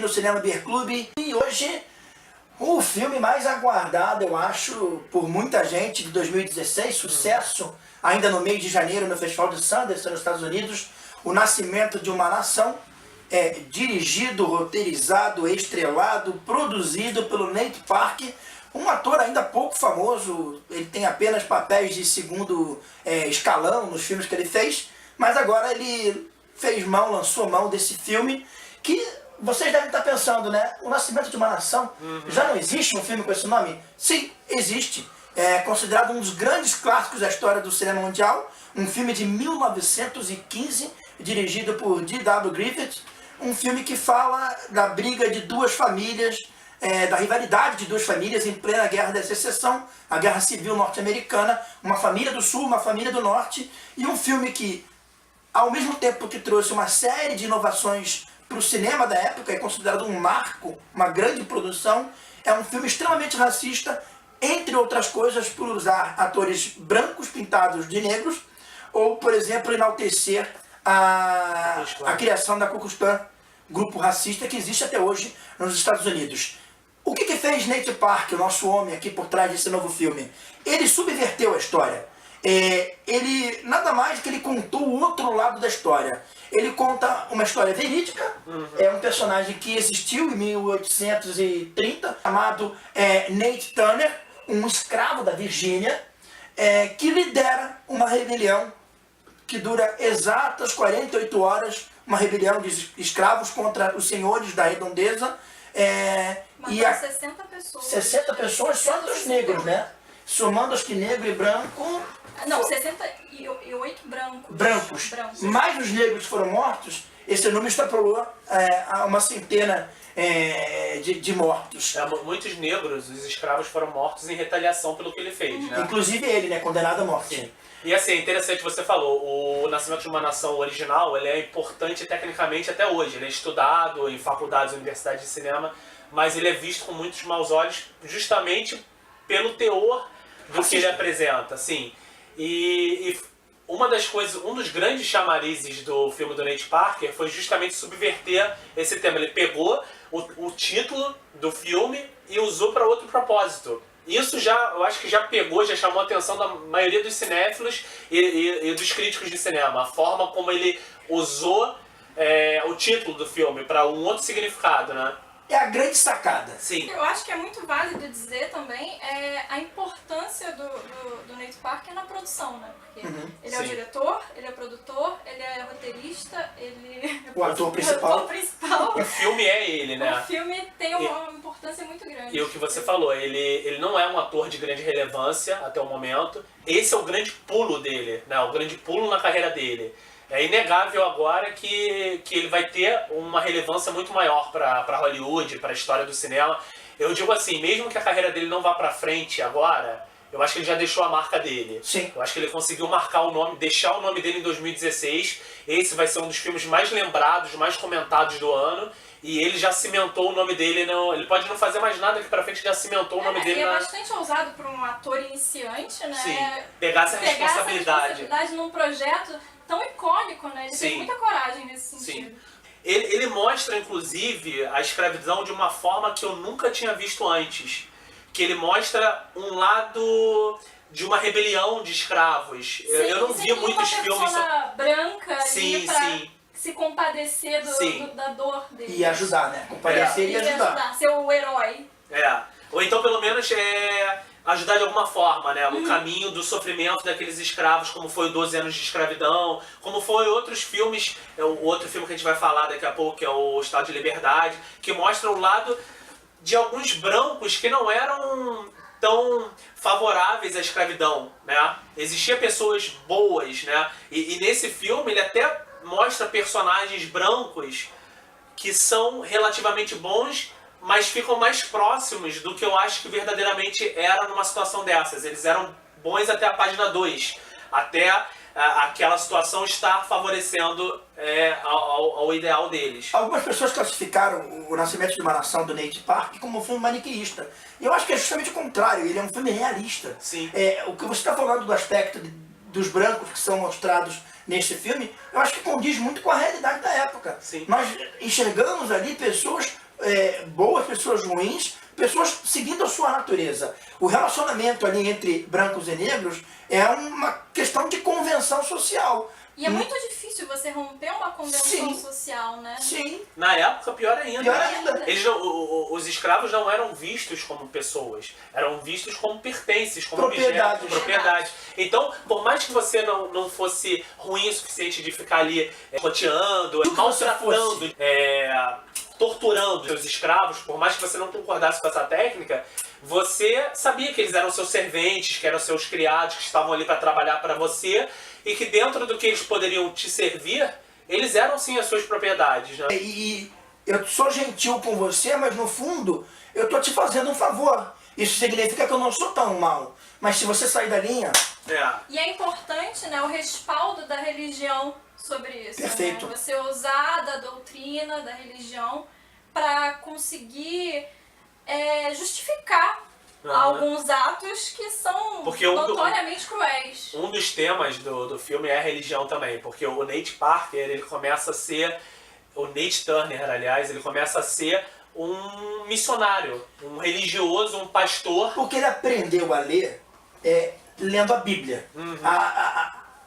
aqui no Cinema Beer Club e hoje o filme mais aguardado, eu acho, por muita gente de 2016, sucesso ainda no mês de janeiro no Festival de Sundance nos Estados Unidos, O Nascimento de uma Nação, dirigido, roteirizado, estrelado, produzido pelo Nate Park, um ator ainda pouco famoso. Ele tem apenas papéis de segundo escalão nos filmes que ele fez, mas agora ele lançou mão desse filme que vocês devem estar pensando, né? O Nascimento de uma Nação, já não existe um filme com esse nome? Sim, existe. É considerado um dos grandes clássicos da história do cinema mundial, um filme de 1915, dirigido por D.W. Griffith, um filme que fala da briga de duas famílias, da rivalidade de duas famílias em plena Guerra da Secessão, a Guerra Civil Norte-Americana, uma família do Sul, uma família do Norte, e um filme que, ao mesmo tempo que trouxe uma série de inovações para o cinema da época, é considerado um marco, uma grande produção, é um filme extremamente racista, entre outras coisas por usar atores brancos pintados de negros, ou, por exemplo, enaltecer a criação da Ku Klux Klan, grupo racista que existe até hoje nos Estados Unidos. O que fez Nate Park, o nosso homem aqui por trás desse novo filme? Ele subverteu a história. Ele, nada mais que ele contou o outro lado da história. Ele conta uma história verídica, é um personagem que existiu em 1830, chamado Nate Turner, um escravo da Virgínia, que lidera uma rebelião que dura exatas 48 horas, uma rebelião de escravos contra os senhores da redondeza. Matou 60 pessoas. 60 pessoas só dos negros, né? Somando acho que negro e branco... Não, 68 brancos. Brancos. Mais os negros foram mortos, esse número extrapolou a uma centena de mortos. Muitos negros, os escravos, foram mortos em retaliação pelo que ele fez, né? Inclusive ele, né? Condenado à morte. Sim. E assim, é interessante, você falou, o Nascimento de uma Nação original, ele é importante tecnicamente até hoje. Ele é estudado em faculdades, universidades de cinema, mas ele é visto com muitos maus olhos justamente pelo teor do que ele apresenta, assim. E uma das coisas, um dos grandes chamarizes do filme do Nate Parker foi justamente subverter esse tema. Ele pegou o título do filme e usou para outro propósito. Isso eu acho que já chamou a atenção da maioria dos cinéfilos e dos críticos de cinema. A forma como ele usou o título do filme para um outro significado, né? É a grande sacada. Sim. Eu acho que é muito válido dizer também a importância do Nate Parker na produção, né? Porque ele é o diretor, ele é o produtor, ele é roteirista, ele é o ator principal. O filme é ele, né? O filme tem uma importância muito grande. E o que você falou, ele não é um ator de grande relevância até o momento. Esse é o grande pulo dele, né? O grande pulo na carreira dele. É inegável agora que ele vai ter uma relevância muito maior para Hollywood, para a história do cinema. Eu digo assim, mesmo que a carreira dele não vá para frente agora, eu acho que ele já deixou a marca dele. Sim. Eu acho que ele conseguiu marcar o nome, deixar o nome dele em 2016. Esse vai ser um dos filmes mais lembrados, mais comentados do ano. E ele já cimentou o nome dele, ele pode não fazer mais nada aqui pra frente, já cimentou o nome dele. E é bastante ousado para um ator iniciante, né? Sim, pegar essa responsabilidade num projeto tão icônico, né? Ele teve muita coragem nesse sentido. Sim. Ele mostra, inclusive, a escravidão de uma forma que eu nunca tinha visto antes. Que ele mostra um lado de uma rebelião de escravos. Sim, eu não vi muitos filmes... Uma branca ali pra se compadecer da dor dele. E ajudar, né? Compadecer e ajudar. Ser o herói. Ou então, pelo menos, ajudar de alguma forma, né? No caminho do sofrimento daqueles escravos, como foi o 12 Anos de Escravidão, como foi outros filmes, o outro filme que a gente vai falar daqui a pouco, que é o Estado de Liberdade, que mostra o lado de alguns brancos que não eram tão favoráveis à escravidão, né? Existiam pessoas boas, né? E nesse filme ele até mostra personagens brancos que são relativamente bons, mas ficam mais próximos do que eu acho que verdadeiramente era numa situação dessas. Eles eram bons até a página 2, até aquela situação estar favorecendo ao ideal deles. Algumas pessoas classificaram O Nascimento de uma Nação do Nate Park como um filme maniqueísta. E eu acho que é justamente o contrário, ele é um filme realista. Sim. O que você está falando do aspecto dos brancos que são mostrados nesse filme, eu acho que condiz muito com a realidade da época. Sim. Nós enxergamos ali pessoas boas, pessoas ruins, pessoas seguindo a sua natureza. O relacionamento ali entre brancos e negros é uma questão de convenção social. E é muito difícil você romper uma convenção social, né? Sim. Na época, pior ainda. Pior ainda. Eles os escravos não eram vistos como pessoas, eram vistos como pertences, como objetos, propriedade. Então, por mais que você não fosse ruim o suficiente de ficar ali roteando, maltratando, torturando seus escravos, por mais que você não concordasse com essa técnica, você sabia que eles eram seus serventes, que eram seus criados, que estavam ali para trabalhar para você, e que dentro do que eles poderiam te servir, eles eram sim as suas propriedades, né? E eu sou gentil com você, mas no fundo eu tô te fazendo um favor. Isso significa que eu não sou tão mal. Mas se você sair da linha... E é importante, né, o respaldo da religião sobre isso. Perfeito. Né? Você usar da doutrina, da religião, para conseguir justificar alguns atos que são notoriamente cruéis. Um dos temas do filme é a religião também, porque o Nate Parker, ele começa a ser, o Nate Turner, aliás, ele começa a ser um missionário, um religioso, um pastor. Porque ele aprendeu a ler lendo a Bíblia.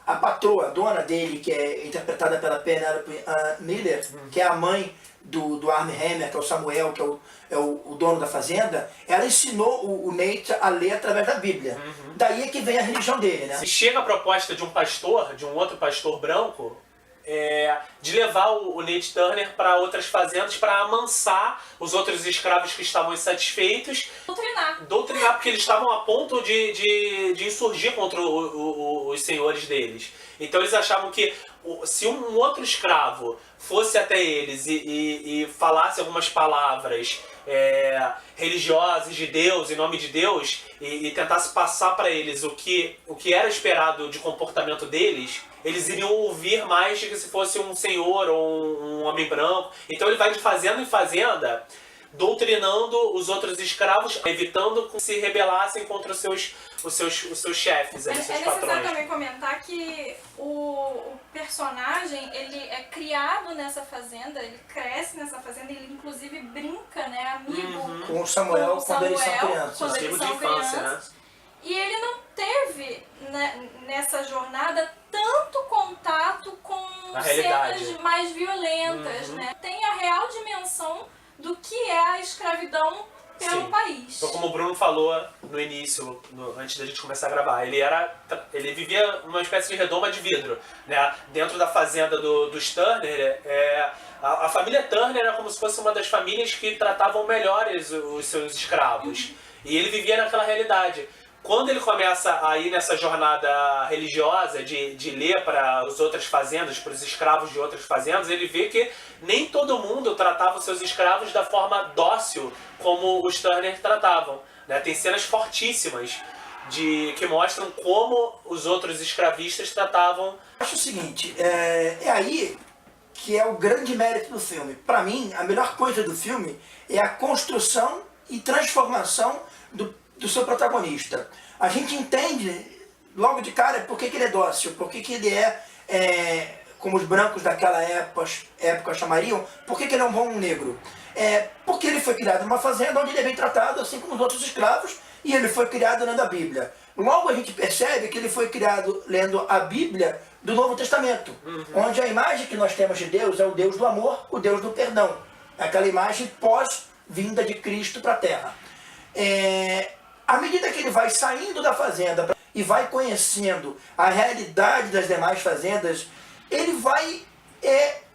A patroa, a dona dele, que é interpretada pela Penelope Miller, que é a mãe do Armie Hammer, que é o Samuel, que é o dono da fazenda, ela ensinou o Nate a ler através da Bíblia. Daí é que vem a religião dele, né? Se chega a proposta de um pastor, de um outro pastor branco, de levar o Nate Turner para outras fazendas para amansar os outros escravos que estavam insatisfeitos. Doutrinar, porque eles estavam a ponto de insurgir contra os senhores deles. Então eles achavam que se um outro escravo fosse até eles e falasse algumas palavras religiosas de Deus, em nome de Deus, e tentasse passar para eles o que era esperado de comportamento deles, eles iriam ouvir mais do que se fosse um senhor ou um homem branco. Então ele vai de fazenda em fazenda, doutrinando os outros escravos, evitando que se rebelassem contra os seus chefes, os seus necessário patrões. também comentar que o personagem, ele é criado nessa fazenda, ele cresce nessa fazenda, ele inclusive brinca, né, amigo Com o Samuel, quando eles são crianças. quando eles são infância, crianças. E ele não teve, né, nessa jornada tanto contato com cenas mais violentas, né? Tem a real dimensão do que é a escravidão pelo país. Então, como o Bruno falou no início, antes da gente começar a gravar, ele vivia numa espécie de redoma de vidro, né? Dentro da fazenda dos Turner, a família Turner era como se fosse uma das famílias que tratavam melhores os seus escravos. E ele vivia naquela realidade. Quando ele começa a ir nessa jornada religiosa de ler para as outras fazendas, para os escravos de outras fazendas, ele vê que nem todo mundo tratava os seus escravos da forma dócil como os Turner tratavam, né? Tem cenas fortíssimas que mostram como os outros escravistas tratavam. Acho o seguinte, é aí que é o grande mérito do filme. Para mim, a melhor coisa do filme é a construção e transformação do seu protagonista. A gente entende logo de cara por que ele é dócil, por que ele como os brancos daquela época chamariam, por que ele é um bom negro. Porque ele foi criado numa fazenda onde ele é bem tratado, assim como os outros escravos, e ele foi criado lendo a Bíblia. Logo a gente percebe que ele foi criado lendo a Bíblia do Novo Testamento, onde a imagem que nós temos de Deus é o Deus do amor, o Deus do perdão. Aquela imagem pós-vinda de Cristo para a Terra. À medida que ele vai saindo da fazenda e vai conhecendo a realidade das demais fazendas, ele vai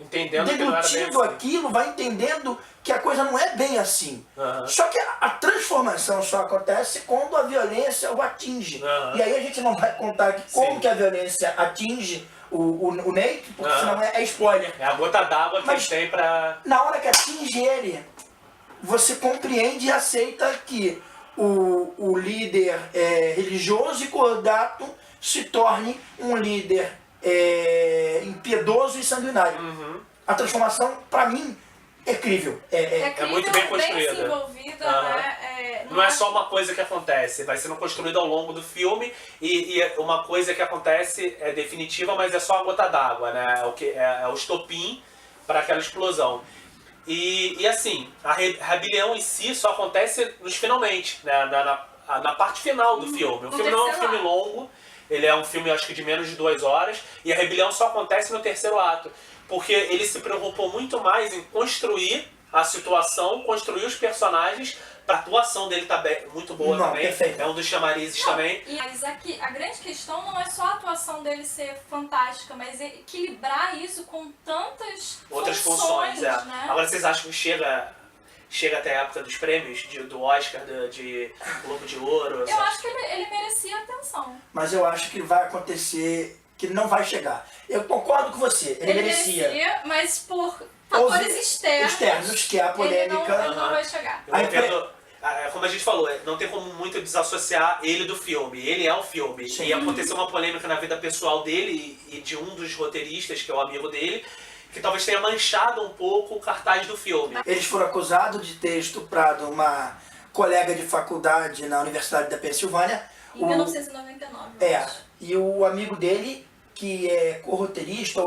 degutindo aquilo, vai entendendo que a coisa não é bem assim. Só que a transformação só acontece quando a violência o atinge. E aí a gente não vai contar como que a violência atinge o Nate, porque senão é spoiler. É a gota d'água que tem pra... Na hora que atinge ele, você compreende e aceita que o líder religioso e cordato se torne um líder impiedoso e sanguinário. A transformação, para mim, é crível. É muito bem construída. Desenvolvida, né? Não é só uma coisa que acontece, vai sendo construída ao longo do filme e uma coisa que acontece é definitiva, mas é só a gota d'água, né? É o estopim para aquela explosão. E assim, a rebelião em si só acontece nos finalmente, né? Na parte final do filme. O filme não é um filme longo, ele é um filme acho que de menos de 2 horas, e a rebelião só acontece no terceiro ato. Porque ele se preocupou muito mais em construir a situação, construir os personagens. A atuação dele tá muito boa também. Perfeito. É um dos chamarizes também. Mas aqui, a grande questão não é só a atuação dele ser fantástica, mas equilibrar isso com tantas outras funções. Né? Agora vocês acham que chega até a época dos prêmios, do Oscar, de Globo de Ouro? Eu acho que ele merecia atenção. Mas eu acho que vai acontecer, que não vai chegar. Eu concordo com você, ele merecia. Mas por fatores externos, que é a polêmica. Ele não vai chegar. Como a gente falou, não tem como muito desassociar ele do filme. Ele é o filme. Sim. E aconteceu uma polêmica na vida pessoal dele e de um dos roteiristas, que é o amigo dele, que talvez tenha manchado um pouco o cartaz do filme. Eles foram acusados de ter estuprado uma colega de faculdade na Universidade da Pensilvânia. Em 1999. E o amigo dele, que é co-roteirista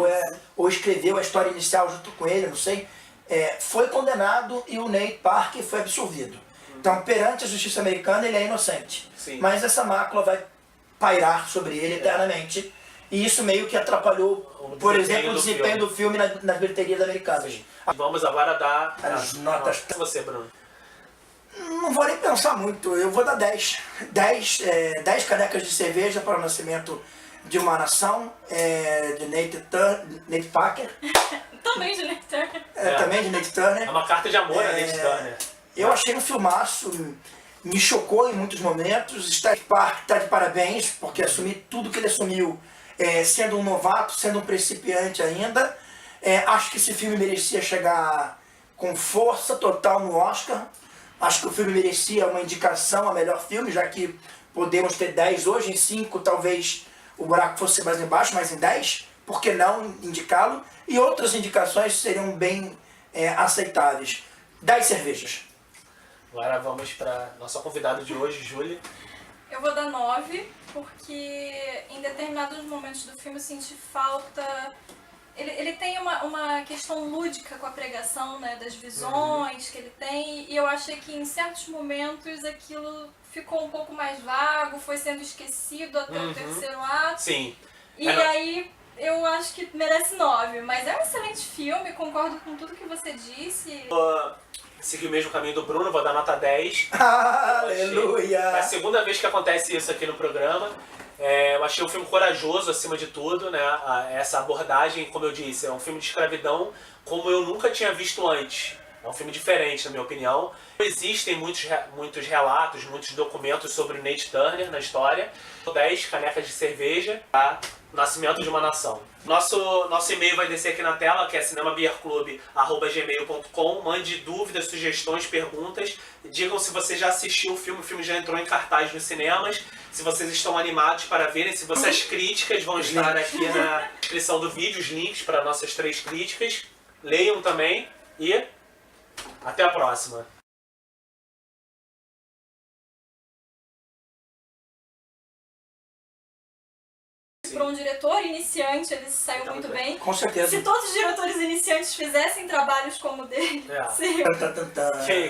ou escreveu a história inicial junto com ele, não sei, foi condenado e o Nate Parker foi absolvido. Então, perante a justiça americana, ele é inocente. Sim. Mas essa mácula vai pairar sobre ele eternamente. E isso meio que atrapalhou, por exemplo, o desempenho do filme nas bilheterias americanas. Vamos agora dar as notas. Para você, Bruno. Não vou nem pensar muito, eu vou dar 10. 10 canecas de cerveja para o nascimento de uma nação, de Nate Parker. Também de Nate Turner. Também de Nate Turner. É uma carta de amor a Nate Turner. Eu achei um filmaço, me chocou em muitos momentos. Star Park está de parabéns, porque assumir tudo que ele assumiu, sendo um novato, sendo um principiante ainda. Acho que esse filme merecia chegar com força total no Oscar. Acho que o filme merecia uma indicação a melhor filme, já que podemos ter 10 hoje, em 5 talvez o buraco fosse mais embaixo, mas em 10, por que não indicá-lo? E outras indicações seriam bem aceitáveis. 10 cervejas. Agora vamos para nossa convidada de hoje, Júlia. Eu vou dar 9, porque em determinados momentos do filme eu senti falta... Ele tem uma questão lúdica com a pregação, né, das visões que ele tem, e eu achei que em certos momentos aquilo ficou um pouco mais vago, foi sendo esquecido até o terceiro ato. Sim. E aí eu acho que merece 9, mas é um excelente filme, concordo com tudo que você disse. Segui o mesmo caminho do Bruno, vou dar nota 10. Aleluia! É a segunda vez que acontece isso aqui no programa. Eu achei um filme corajoso acima de tudo, né? Essa abordagem, como eu disse, é um filme de escravidão como eu nunca tinha visto antes. É um filme diferente, na minha opinião. Existem muitos relatos, muitos documentos sobre o Nate Turner na história. 10 canecas de cerveja, tá? Nascimento de uma Nação. Nosso e-mail vai descer aqui na tela, que é cinemabeerclub@gmail.com. Mande dúvidas, sugestões, perguntas. Digam se você já assistiu o filme já entrou em cartaz nos cinemas. Se vocês estão animados para verem, se as críticas vão estar aqui na descrição do vídeo, os links para nossas 3 críticas. Leiam também e até a próxima. Para um diretor iniciante, ele saiu muito bem. Com certeza. Se todos os diretores iniciantes fizessem trabalhos como o dele, seria...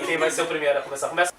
Quem vai ser o primeiro a começar? Começa.